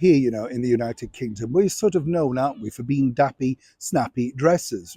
Here, in the United Kingdom, we're sort of known, aren't we, for being dappy, snappy dressers.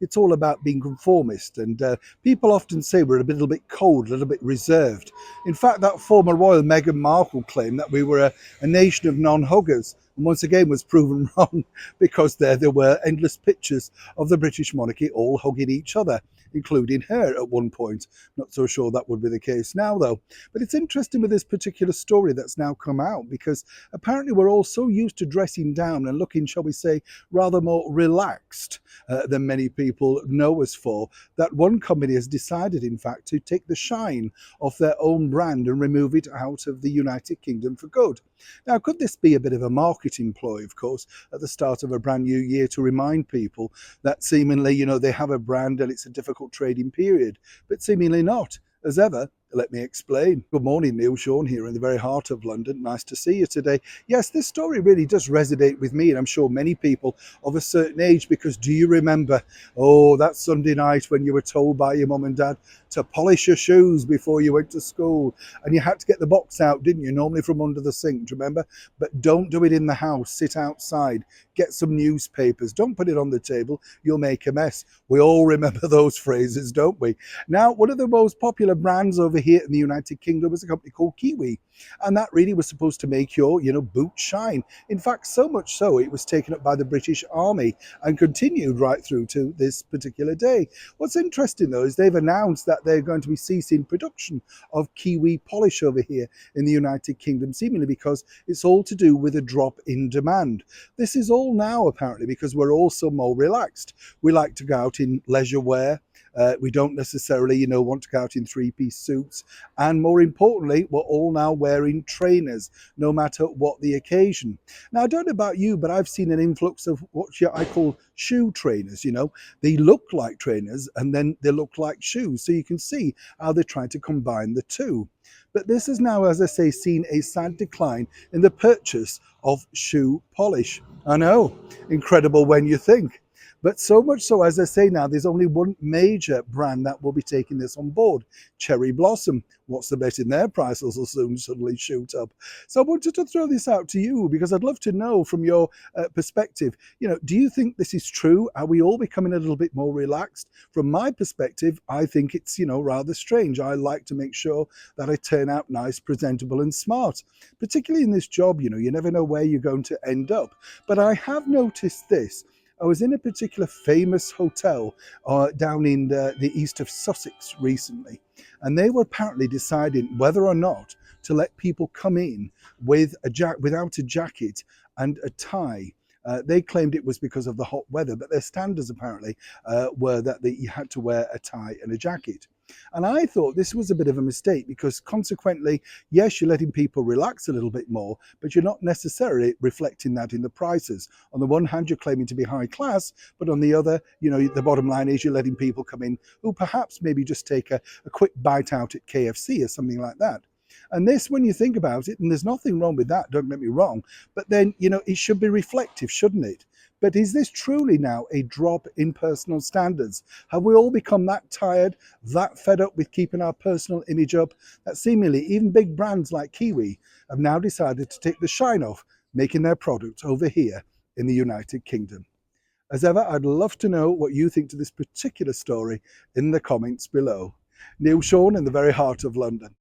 It's all about being conformist, and people often say we're a little bit cold, a little bit reserved. In fact, that former royal Meghan Markle claimed that we were a nation of non-huggers, and once again was proven wrong, because there were endless pictures of the British monarchy all hugging each other, including her at one point. Not so sure that would be the case now, though. But it's interesting with this particular story that's now come out, because apparently we're all so used to dressing down and looking, shall we say, rather more relaxed than many people know us for, that one company has decided, in fact, to take the shine off their own brand and remove it out of the United Kingdom for good. Now, could this be a bit of a marketing ploy, of course, at the start of a brand new year, to remind people that seemingly, they have a brand and it's a difficult trading period, but seemingly not. As ever, let me explain. Good morning, Neil. Sean here in the very heart of London. Nice to see you today. Yes, this story really does resonate with me, and I'm sure many people of a certain age, because do you remember, that Sunday night when you were told by your mum and dad to polish your shoes before you went to school, and you had to get the box out, didn't you? Normally from under the sink, do you remember? But don't do it in the house. Sit outside. Get some newspapers. Don't put it on the table. You'll make a mess. We all remember those phrases, don't we? Now, one of the most popular brands over here in the United Kingdom was a company called Kiwi, and that really was supposed to make your boots shine. In fact, so much so it was taken up by the British Army and continued right through to this particular day. What's interesting, though, is they've announced that they're going to be ceasing production of Kiwi polish over here in the United Kingdom, seemingly because it's all to do with a drop in demand. This is all now apparently because we're also more relaxed. We like to go out in leisure wear. We don't necessarily, want to go out in three-piece suits. And more importantly, we're all now wearing trainers, no matter what the occasion. Now, I don't know about you, but I've seen an influx of what I call shoe trainers. They look like trainers and then they look like shoes. So you can see how they're trying to combine the two. But this has now, as I say, seen a sad decline in the purchase of shoe polish. I know, incredible when you think. But so much so, as I say now, there's only one major brand that will be taking this on board, Cherry Blossom. What's the bet in their prices will soon suddenly shoot up. So I wanted to throw this out to you because I'd love to know from your perspective, do you think this is true? Are we all becoming a little bit more relaxed? From my perspective, I think it's, rather strange. I like to make sure that I turn out nice, presentable and smart, particularly in this job. You never know where you're going to end up. But I have noticed this. I was in a particular famous hotel down in the east of Sussex recently, and they were apparently deciding whether or not to let people come in with without a jacket and a tie. They claimed it was because of the hot weather, but their standards apparently were that you had to wear a tie and a jacket. And I thought this was a bit of a mistake because consequently, yes, you're letting people relax a little bit more, but you're not necessarily reflecting that in the prices. On the one hand, you're claiming to be high class, but on the other, the bottom line is you're letting people come in who perhaps maybe just take a quick bite out at KFC or something like that. And this, when you think about it, and there's nothing wrong with that, don't get me wrong, but then, it should be reflective, shouldn't it? But is this truly now a drop in personal standards? Have we all become that tired, that fed up with keeping our personal image up, that seemingly even big brands like Kiwi have now decided to take the shine off making their products over here in the United Kingdom? As ever, I'd love to know what you think to this particular story in the comments below. Neil Sean in the very heart of London.